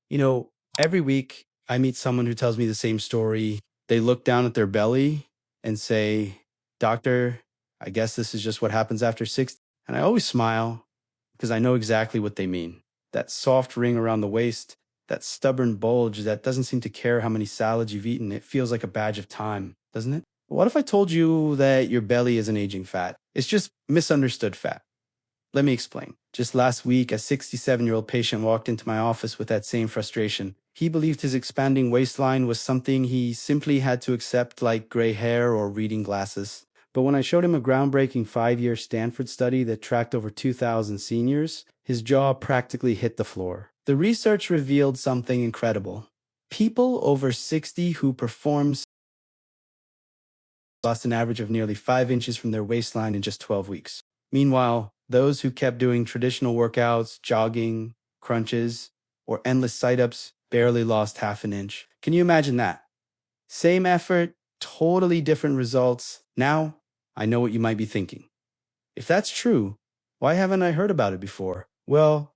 You know, every week I meet someone who tells me the same story. They look down at their belly and say, Doctor, I guess this is just what happens after 60. And I always smile because I know exactly what they mean. That soft ring around the waist, that stubborn bulge that doesn't seem to care how many salads you've eaten. It feels like a badge of time, doesn't it? What if I told you that your belly isn't aging fat? It's just misunderstood fat. Let me explain. Just last week, a 67-year-old patient walked into my office with that same frustration. He believed his expanding waistline was something he simply had to accept, like gray hair or reading glasses. But when I showed him a groundbreaking 5-year Stanford study that tracked over 2,000 seniors, his jaw practically hit the floor. The research revealed something incredible. People over 60 who performed lost an average of nearly 5 inches from their waistline in just 12 weeks. Meanwhile, those who kept doing traditional workouts, jogging, crunches, or endless sit-ups barely lost half an inch. Can you imagine that? Same effort, totally different results. Now, I know what you might be thinking. If that's true, why haven't I heard about it before? Well,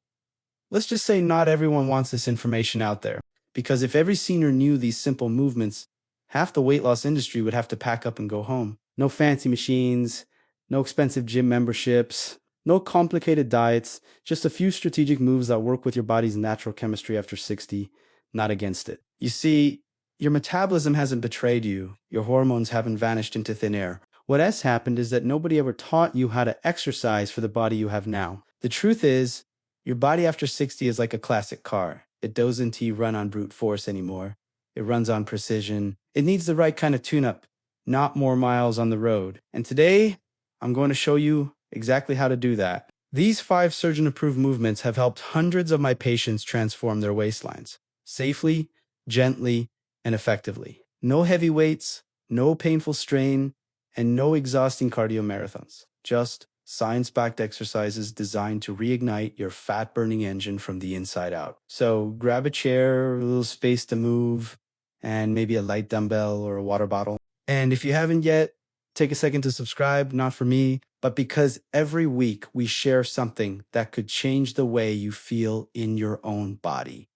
let's just say not everyone wants this information out there. Because if every senior knew these simple movements, half the weight loss industry would have to pack up and go home. No fancy machines, no expensive gym memberships, no complicated diets, just a few strategic moves that work with your body's natural chemistry after 60, not against it. You see, your metabolism hasn't betrayed you. Your hormones haven't vanished into thin air. What has happened is that nobody ever taught you how to exercise for the body you have now. The truth is, your body after 60 is like a classic car. It doesn't run on brute force anymore. It runs on precision. It needs the right kind of tune-up, not more miles on the road. And today, I'm going to show you exactly how to do that. These 5 surgeon-approved movements have helped hundreds of my patients transform their waistlines safely, gently, and effectively. No heavy weights, no painful strain, and no exhausting cardio marathons. Just science-backed exercises designed to reignite your fat-burning engine from the inside out. So grab a chair, a little space to move, and maybe a light dumbbell or a water bottle. And if you haven't yet, take a second to subscribe, not for me, but because every week we share something that could change the way you feel in your own body.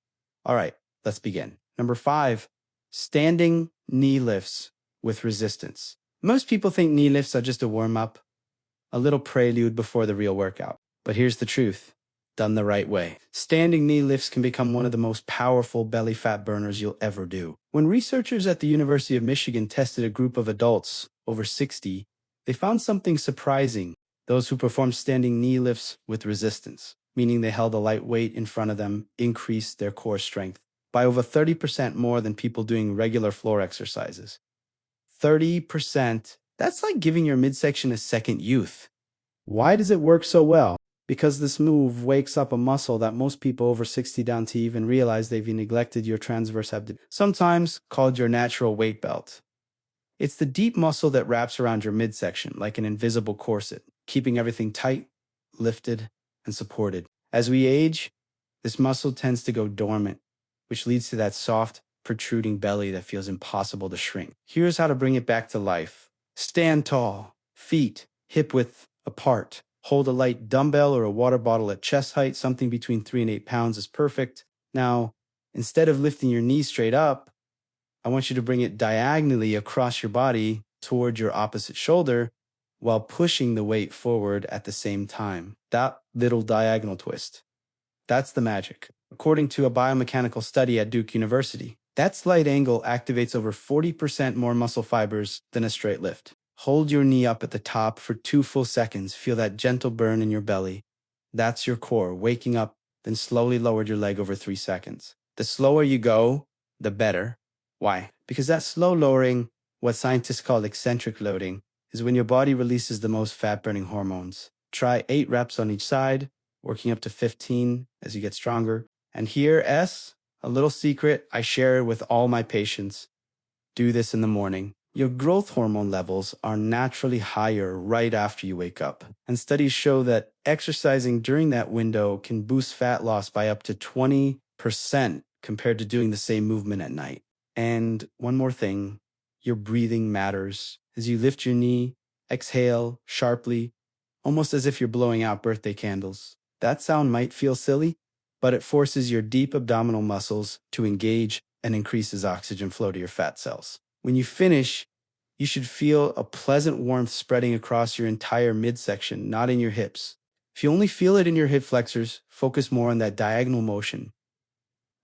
All right, let's begin. Number 5, standing knee lifts with resistance. Most people think knee lifts are just a warm-up, a little prelude before the real workout. But here's the truth, done the right way. Standing knee lifts can become one of the most powerful belly fat burners you'll ever do. When researchers at the University of Michigan tested a group of adults over 60, they found something surprising. Those who performed standing knee lifts with resistance, meaning they held a light weight in front of them, increased their core strength by over 30% more than people doing regular floor exercises. 30%. That's like giving your midsection a second youth. Why does it work so well? Because this move wakes up a muscle that most people over 60 don't even realize they've neglected, your transverse abdomen, sometimes called your natural weight belt. It's the deep muscle that wraps around your midsection like an invisible corset, keeping everything tight, lifted, and supported. As we age, this muscle tends to go dormant, which leads to that soft, protruding belly that feels impossible to shrink. Here's how to bring it back to life. Stand tall, feet hip width apart. Hold a light dumbbell or a water bottle at chest height. Something between 3 and 8 pounds is perfect. Now, instead of lifting your knees straight up, I want you to bring it diagonally across your body toward your opposite shoulder while pushing the weight forward at the same time. That little diagonal twist. That's the magic. According to a biomechanical study at Duke University, that slight angle activates over 40% more muscle fibers than a straight lift. Hold your knee up at the top for 2 full seconds. Feel that gentle burn in your belly. That's your core waking up, then slowly lower your leg over 3 seconds. The slower you go, the better. Why? Because that slow lowering, what scientists call eccentric loading, is when your body releases the most fat-burning hormones. Try 8 reps on each side, working up to 15 as you get stronger. And here, a little secret I share with all my patients. Do this in the morning. Your growth hormone levels are naturally higher right after you wake up. And studies show that exercising during that window can boost fat loss by up to 20% compared to doing the same movement at night. And one more thing, your breathing matters. As you lift your knee, exhale sharply, almost as if you're blowing out birthday candles. That sound might feel silly, but it forces your deep abdominal muscles to engage and increases oxygen flow to your fat cells. When you finish, you should feel a pleasant warmth spreading across your entire midsection, not in your hips. If you only feel it in your hip flexors, focus more on that diagonal motion.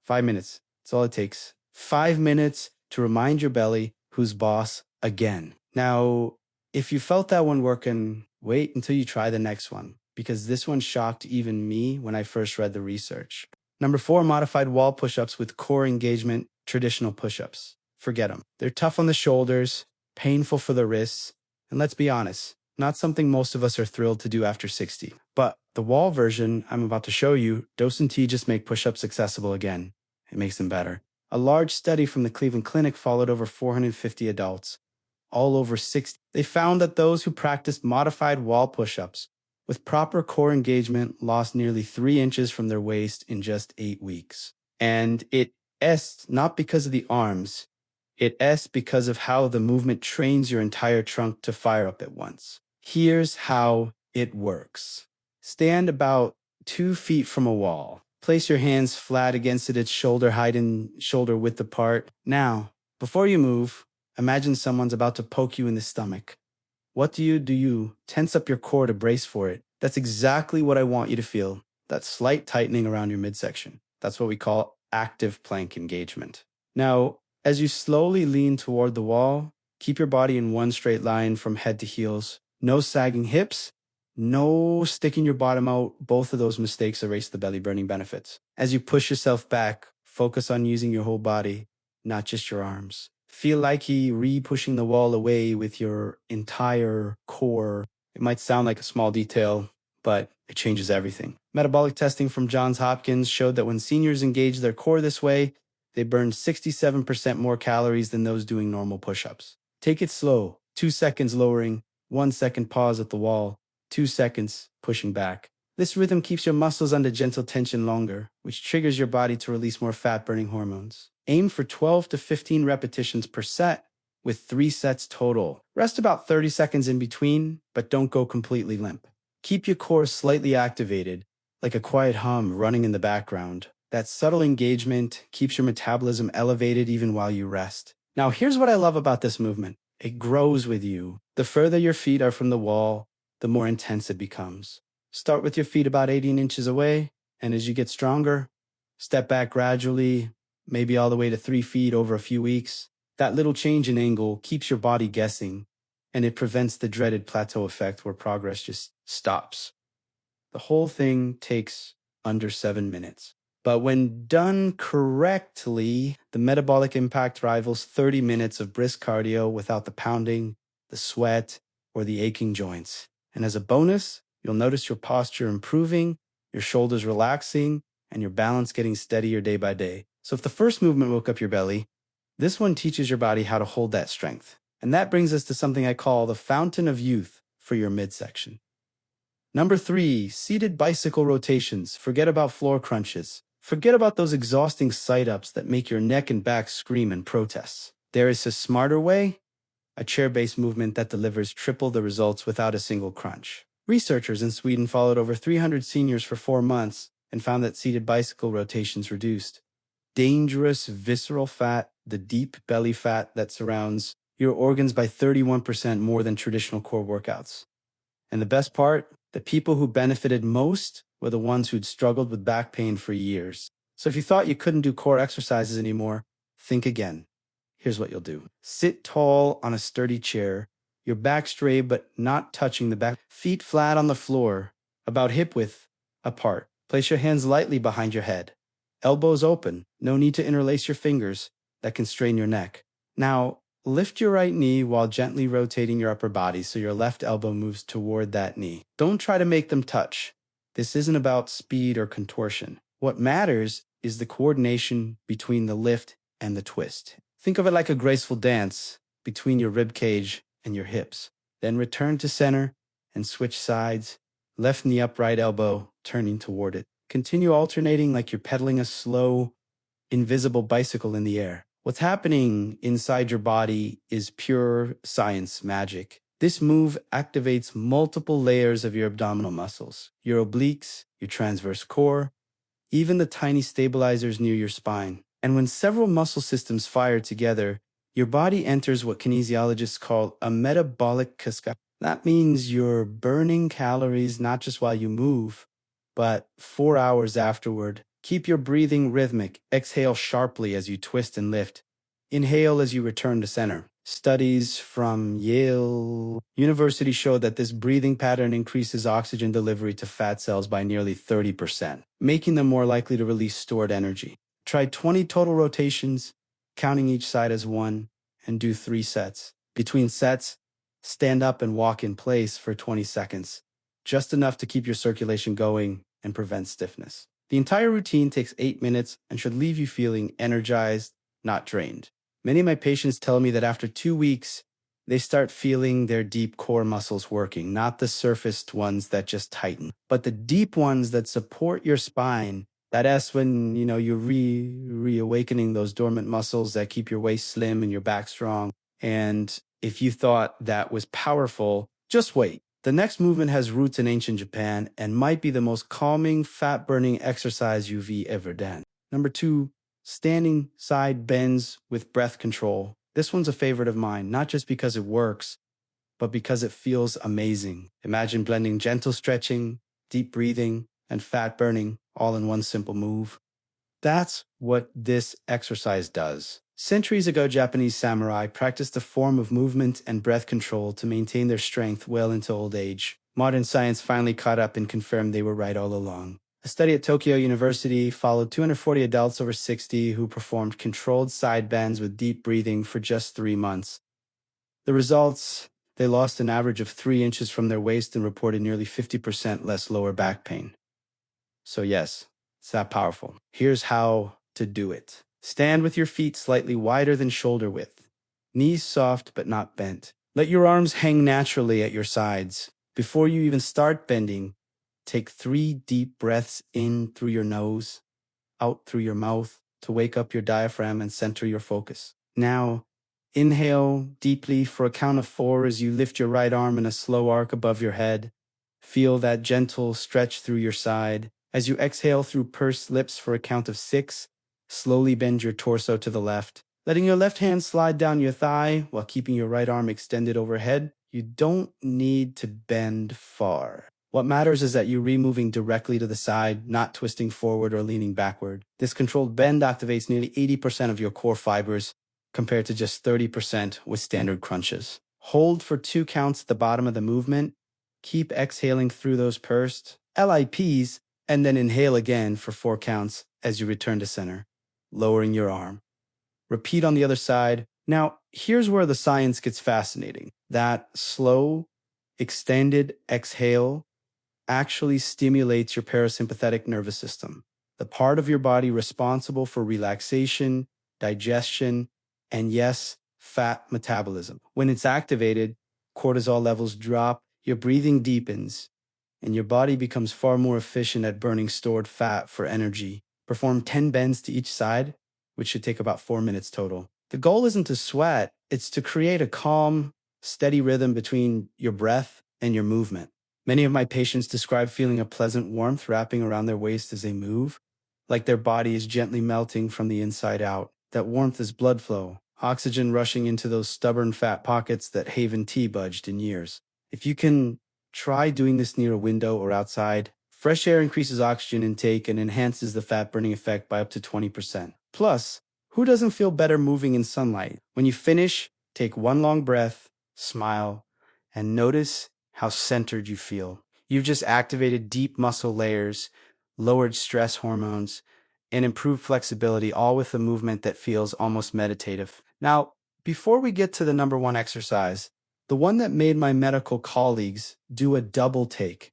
5 minutes. That's all it takes. 5 minutes to remind your belly who's boss again. Now, if you felt that one working, wait until you try the next one, because this one shocked even me when I first read the research. Number 4, modified wall push-ups with core engagement, traditional push-ups. Forget them. They're tough on the shoulders, painful for the wrists, and let's be honest, not something most of us are thrilled to do after 60. But the wall version I'm about to show you, Dose and T just make push-ups accessible again. It makes them better. A large study from the Cleveland Clinic followed over 450 adults, all over 60. They found that those who practiced modified wall push-ups with proper core engagement lost nearly 3 inches from their waist in just 8 weeks. And it's not because of the arms, it's because of how the movement trains your entire trunk to fire up at once. Here's how it works. Stand about 2 feet from a wall. Place your hands flat against it at shoulder height and shoulder width apart. Now, before you move, imagine someone's about to poke you in the stomach. What do? You tense up your core to brace for it. That's exactly what I want you to feel. That slight tightening around your midsection. That's what we call active plank engagement. Now, as you slowly lean toward the wall, keep your body in one straight line from head to heels. No sagging hips, no sticking your bottom out. Both of those mistakes erase the belly burning benefits. As you push yourself back, focus on using your whole body, not just your arms. Feel like you re-pushing the wall away with your entire core. It might sound like a small detail, but it changes everything. Metabolic testing from Johns Hopkins showed that when seniors engage their core this way, they burn 67% more calories than those doing normal push-ups. Take it slow. 2 seconds lowering, 1 second pause at the wall, 2 seconds pushing back. This rhythm keeps your muscles under gentle tension longer, which triggers your body to release more fat-burning hormones. Aim for 12 to 15 repetitions per set, with 3 sets total. Rest about 30 seconds in between, but don't go completely limp. Keep your core slightly activated, like a quiet hum running in the background. That subtle engagement keeps your metabolism elevated even while you rest. Now, here's what I love about this movement. It grows with you. The further your feet are from the wall, the more intense it becomes. Start with your feet about 18 inches away, and as you get stronger, step back gradually, maybe all the way to 3 feet over a few weeks. That little change in angle keeps your body guessing, and it prevents the dreaded plateau effect where progress just stops. The whole thing takes under 7 minutes. But when done correctly, the metabolic impact rivals 30 minutes of brisk cardio without the pounding, the sweat, or the aching joints. And as a bonus, you'll notice your posture improving, your shoulders relaxing, and your balance getting steadier day by day. So if the first movement woke up your belly, this one teaches your body how to hold that strength. And that brings us to something I call the fountain of youth for your midsection. Number 3, seated bicycle rotations. Forget about floor crunches. Forget about those exhausting sit-ups that make your neck and back scream in protests. There is a smarter way, a chair-based movement that delivers triple the results without a single crunch. Researchers in Sweden followed over 300 seniors for 4 months and found that seated bicycle rotations reduced dangerous visceral fat, the deep belly fat that surrounds your organs, by 31% more than traditional core workouts. And the best part, the people who benefited most were the ones who'd struggled with back pain for years. So if you thought you couldn't do core exercises anymore, think again. Here's what you'll do. Sit tall on a sturdy chair, your back straight but not touching the back, feet flat on the floor, about hip width apart. Place your hands lightly behind your head. Elbows open, no need to interlace your fingers, that can strain your neck. Now, lift your right knee while gently rotating your upper body so your left elbow moves toward that knee. Don't try to make them touch. This isn't about speed or contortion. What matters is the coordination between the lift and the twist. Think of it like a graceful dance between your rib cage and your hips. Then return to center and switch sides, left knee up, right elbow turning toward it. Continue alternating like you're pedaling a slow, invisible bicycle in the air. What's happening inside your body is pure science magic. This move activates multiple layers of your abdominal muscles, your obliques, your transverse core, even the tiny stabilizers near your spine. And when several muscle systems fire together, your body enters what kinesiologists call a metabolic cascade. That means you're burning calories not just while you move, but 4 hours afterward. Keep your breathing rhythmic. Exhale sharply as you twist and lift. Inhale as you return to center. Studies from Yale University show that this breathing pattern increases oxygen delivery to fat cells by nearly 30%, making them more likely to release stored energy. Try 20 total rotations, counting each side as one, and do 3 sets. Between sets, stand up and walk in place for 20 seconds, just enough to keep your circulation going and prevent stiffness. The entire routine takes 8 minutes and should leave you feeling energized, not drained. Many of my patients tell me that after 2 weeks, they start feeling their deep core muscles working, not the surfaced ones that just tighten, but the deep ones that support your spine. That's when, you're reawakening those dormant muscles that keep your waist slim and your back strong. And if you thought that was powerful, just wait. The next movement has roots in ancient Japan and might be the most calming, fat-burning exercise you've ever done. Number 2, standing side bends with breath control. This one's a favorite of mine, not just because it works, but because it feels amazing. Imagine blending gentle stretching, deep breathing, and fat burning all in one simple move. That's what this exercise does. Centuries ago, Japanese samurai practiced a form of movement and breath control to maintain their strength well into old age. Modern science finally caught up and confirmed they were right all along. A study at Tokyo University followed 240 adults over 60 who performed controlled side bends with deep breathing for just 3 months. The results, they lost an average of 3 inches from their waist and reported nearly 50% less lower back pain. So yes, it's that powerful. Here's how to do it. Stand with your feet slightly wider than shoulder width. Knees soft but not bent. Let your arms hang naturally at your sides. Before you even start bending, take 3 deep breaths in through your nose, out through your mouth to wake up your diaphragm and center your focus. Now, inhale deeply for a count of 4 as you lift your right arm in a slow arc above your head. Feel that gentle stretch through your side. As you exhale through pursed lips for a count of 6, slowly bend your torso to the left, letting your left hand slide down your thigh while keeping your right arm extended overhead. You don't need to bend far. What matters is that you're moving directly to the side, not twisting forward or leaning backward. This controlled bend activates nearly 80% of your core fibers, compared to just 30% with standard crunches. Hold for 2 counts at the bottom of the movement. Keep exhaling through those pursed LIPs, and then inhale again for 4 counts as you return to center, lowering your arm. Repeat on the other side. Now, here's where the science gets fascinating. That slow, extended exhale actually stimulates your parasympathetic nervous system, the part of your body responsible for relaxation, digestion, and yes, fat metabolism. When it's activated, cortisol levels drop, your breathing deepens, and your body becomes far more efficient at burning stored fat for energy. Perform 10 bends to each side, which should take about 4 minutes total. The goal isn't to sweat, it's to create a calm, steady rhythm between your breath and your movement. Many of my patients describe feeling a pleasant warmth wrapping around their waist as they move, like their body is gently melting from the inside out. That warmth is blood flow, oxygen rushing into those stubborn fat pockets that haven't T-budged in years. If you can try doing this near a window or outside. Fresh air increases oxygen intake and enhances the fat burning effect by up to 20%. Plus, who doesn't feel better moving in sunlight? When you finish, take 1 long breath, smile, and notice how centered you feel. You've just activated deep muscle layers, lowered stress hormones, and improved flexibility, all with a movement that feels almost meditative. Now, before we get to the number 1 exercise, the one that made my medical colleagues do a double take.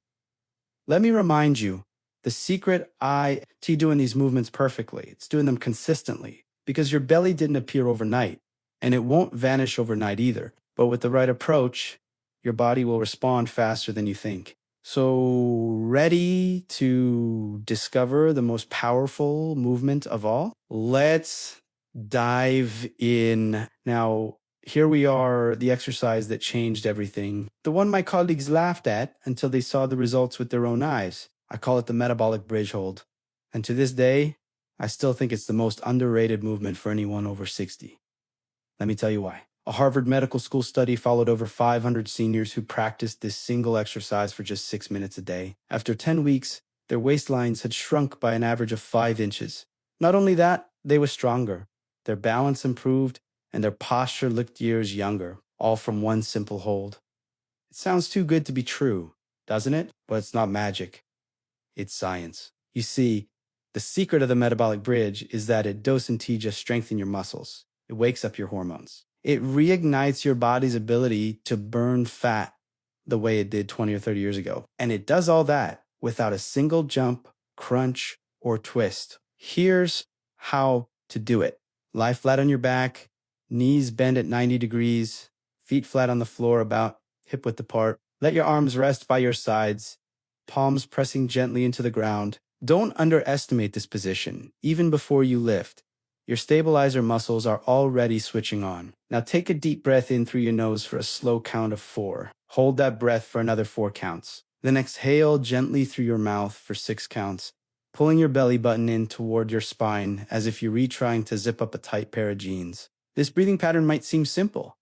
Let me remind you, the secret to doing these movements perfectly, it's doing them consistently, because your belly didn't appear overnight, and it won't vanish overnight either. But with the right approach, your body will respond faster than you think. So, ready to discover the most powerful movement of all? Let's dive in. Now, here we are, the exercise that changed everything. The one my colleagues laughed at until they saw the results with their own eyes. I call it the metabolic bridge hold. And to this day, I still think it's the most underrated movement for anyone over 60. Let me tell you why. A Harvard Medical School study followed over 500 seniors who practiced this single exercise for just 6 minutes a day. After 10 weeks, their waistlines had shrunk by an average of 5 inches. Not only that, they were stronger. Their balance improved, and their posture looked years younger, all from one simple hold. It sounds too good to be true, doesn't it? But it's not magic. It's science. You see, the secret of the metabolic bridge is that it doesn't just strengthen your muscles. It wakes up your hormones. It reignites your body's ability to burn fat the way it did 20 or 30 years ago. And it does all that without a single jump, crunch, or twist. Here's how to do it. Lie flat on your back, knees bend at 90 degrees, feet flat on the floor about hip width apart. Let your arms rest by your sides, palms pressing gently into the ground. Don't underestimate this position, even before you lift. Your stabilizer muscles are already switching on. Now take a deep breath in through your nose for a slow count of 4. Hold that breath for another 4 counts. Then exhale gently through your mouth for 6 counts, pulling your belly button in toward your spine as if you're retrying to zip up a tight pair of jeans. This breathing pattern might seem simple,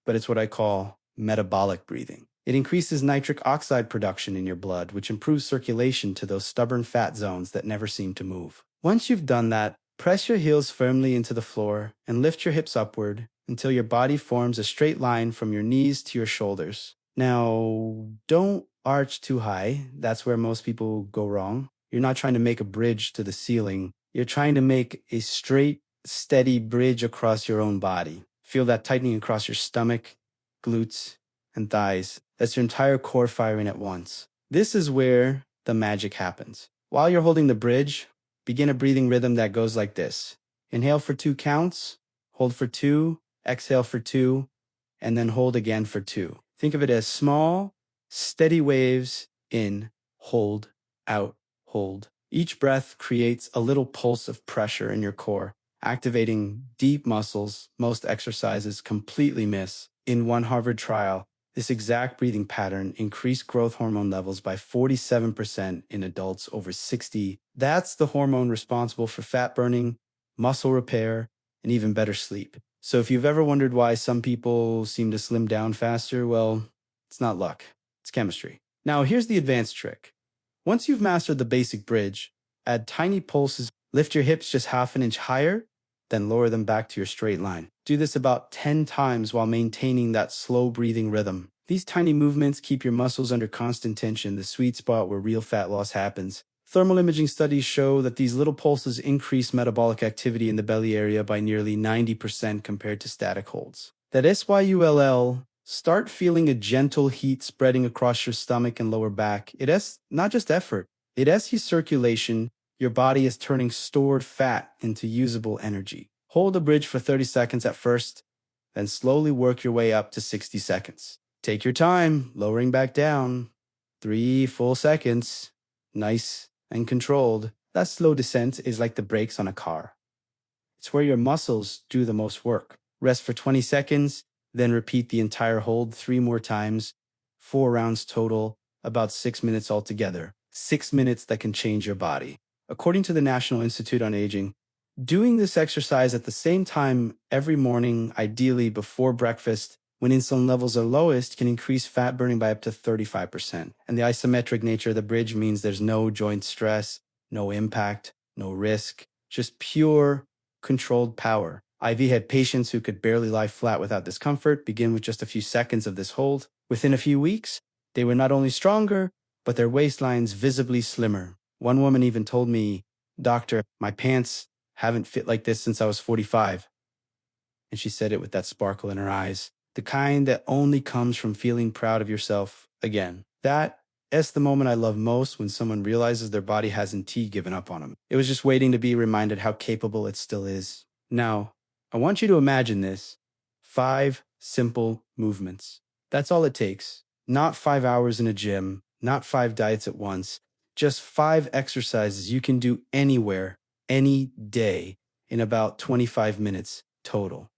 but it's what I call metabolic breathing. It increases nitric oxide production in your blood, which improves circulation to those stubborn fat zones that never seem to move. Once you've done that, press your heels firmly into the floor and lift your hips upward until your body forms a straight line from your knees to your shoulders. Now, don't arch too high. That's where most people go wrong. You're not trying to make a bridge to the ceiling. You're trying to make a straight, steady bridge across your own body. Feel that tightening across your stomach, glutes, and thighs. That's your entire core firing at once. This is where the magic happens. While you're holding the bridge, begin a breathing rhythm that goes like this. Inhale for 2 counts, hold for 2, exhale for 2, and then hold again for 2. Think of it as small, steady waves in, hold, out, hold. Each breath creates a little pulse of pressure in your core, activating deep muscles most exercises completely miss. In one Harvard trial, this exact breathing pattern increased growth hormone levels by 47% in adults over 60. That's the hormone responsible for fat burning, muscle repair, and even better sleep. So if you've ever wondered why some people seem to slim down faster, well, it's not luck. It's chemistry. Now, here's the advanced trick. Once you've mastered the basic bridge, add tiny pulses. Lift your hips just half an inch higher, then lower them back to your straight line. Do this about 10 times while maintaining that slow breathing rhythm. These tiny movements keep your muscles under constant tension, the sweet spot where real fat loss happens. Thermal imaging studies show that these little pulses increase metabolic activity in the belly area by nearly 90% compared to static holds. That SYULL, start feeling a gentle heat spreading across your stomach and lower back. It is not just effort, it is circulation. Your body is turning stored fat into usable energy. Hold the bridge for 30 seconds at first, then slowly work your way up to 60 seconds. Take your time, lowering back down. 3 full seconds. Nice and controlled. That slow descent is like the brakes on a car. It's where your muscles do the most work. Rest for 20 seconds, then repeat the entire hold 3 more times. 4 rounds total, about 6 minutes altogether. 6 minutes that can change your body. According to the National Institute on Aging, doing this exercise at the same time every morning, ideally before breakfast, when insulin levels are lowest, can increase fat burning by up to 35%. And the isometric nature of the bridge means there's no joint stress, no impact, no risk, just pure, controlled power. IV had patients who could barely lie flat without discomfort begin with just a few seconds of this hold. Within a few weeks, they were not only stronger, but their waistlines visibly slimmer. One woman even told me, "Doctor, my pants haven't fit like this since I was 45. And she said it with that sparkle in her eyes, the kind that only comes from feeling proud of yourself again. That's the moment I love most, when someone realizes their body hasn't given up on them. It was just waiting to be reminded how capable it still is. Now, I want you to imagine this. 5 simple movements. That's all it takes. Not 5 hours in a gym, not 5 diets at once. Just 5 exercises you can do anywhere, any day, in about 25 minutes total.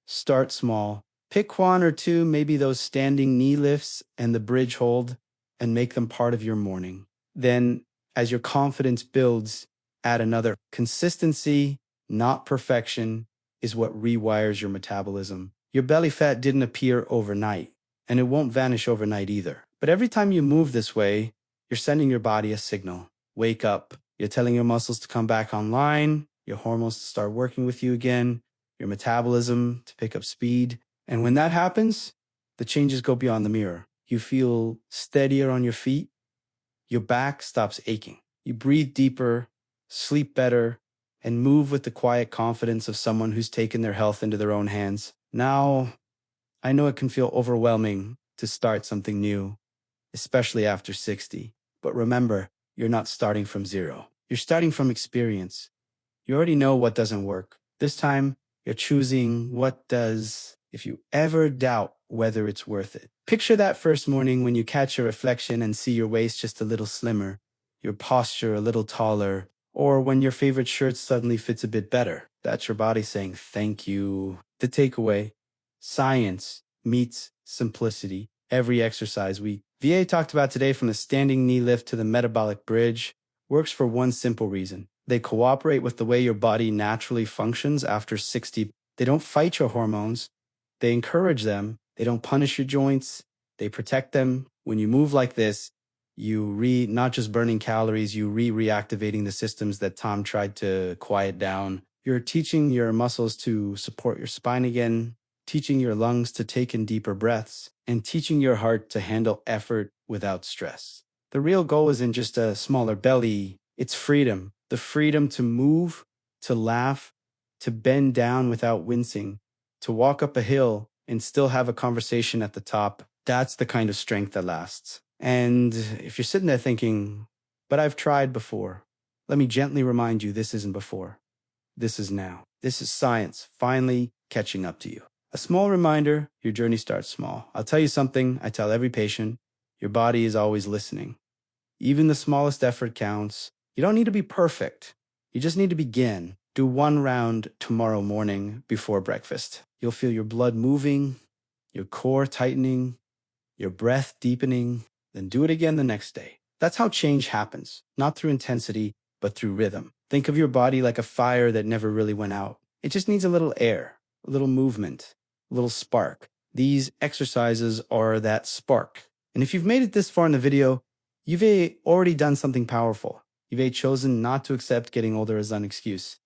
Start small. Pick 1 or 2, maybe those standing knee lifts and the bridge hold, and make them part of your morning. Then, as your confidence builds, Add another. Consistency, not perfection, is what rewires your metabolism. Your belly fat didn't appear overnight, and it won't vanish overnight either. But every time you move this way, you're sending your body a signal. Wake up. You're telling your muscles to come back online, your hormones to start working with you again, your metabolism to pick up speed. And when that happens, the changes go beyond the mirror. You feel steadier on your feet. Your back stops aching. You breathe deeper, sleep better, and move with the quiet confidence of someone who's taken their health into their own hands. Now, I know it can feel overwhelming to start something new, especially after 60. But remember, you're not starting from zero. You're starting from experience. You already know what doesn't work. This time, you're choosing what does. If you ever doubt whether it's worth it, picture that first morning when you catch your reflection and see your waist just a little slimmer, your posture a little taller, or when your favorite shirt suddenly fits a bit better. That's your body saying thank you. The takeaway: science meets simplicity. Every exercise VA talked about today, from the standing knee lift to the metabolic bridge, works for one simple reason. They cooperate with the way your body naturally functions after 60. They don't fight your hormones. They encourage them. They don't punish your joints. They protect them. When you move like this, not just burning calories, you reactivating the systems that Tom tried to quiet down. You're teaching your muscles to support your spine again, teaching your lungs to take in deeper breaths, and teaching your heart to handle effort without stress. The real goal isn't just a smaller belly, it's freedom. The freedom to move, to laugh, to bend down without wincing, to walk up a hill and still have a conversation at the top. That's the kind of strength that lasts. And if you're sitting there thinking, but I've tried before, let me gently remind you, this isn't before. This is now. This is science finally catching up to you. A small reminder, your journey starts small. I'll tell you something I tell every patient: your body is always listening. Even the smallest effort counts. You don't need to be perfect. You just need to begin. Do one round tomorrow morning before breakfast. You'll feel your blood moving, your core tightening, your breath deepening. Then do it again the next day. That's how change happens, not through intensity, but through rhythm. Think of your body like a fire that never really went out. It just needs a little air, a little movement, a little spark. These exercises are that spark. And if you've made it this far in the video, you've already done something powerful. You've chosen not to accept getting older as an excuse.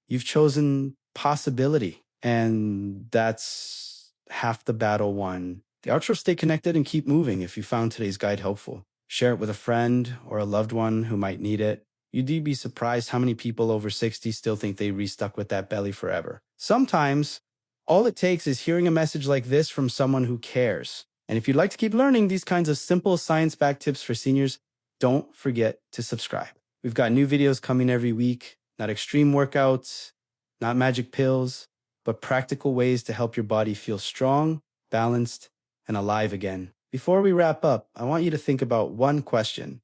You've chosen possibility, and that's half the battle won. The outro: stay connected and keep moving. If you found today's guide helpful, share it with a friend or a loved one who might need it. You'd be surprised how many people over 60 still think they restuck with that belly forever. Sometimes, all it takes is hearing a message like this from someone who cares. And if you'd like to keep learning these kinds of simple science-backed tips for seniors, don't forget to subscribe. We've got new videos coming every week. Not extreme workouts, not magic pills, but practical ways to help your body feel strong, balanced, and alive again. Before we wrap up, I want you to think about one question.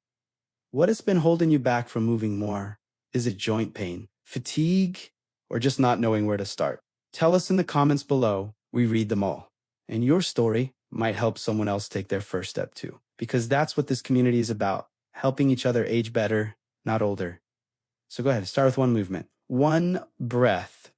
What has been holding you back from moving more? Is it joint pain, fatigue, or just not knowing where to start? Tell us in the comments below. We read them all. And your story might help someone else take their first step too. Because that's what this community is about: helping each other age better, not older. So go ahead, start with one movement, one breath,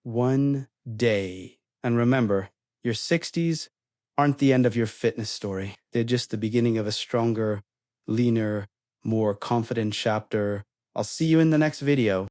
one day. And remember, your 60s aren't the end of your fitness story. They're just the beginning of a stronger, leaner, more confident chapter. I'll see you in the next video.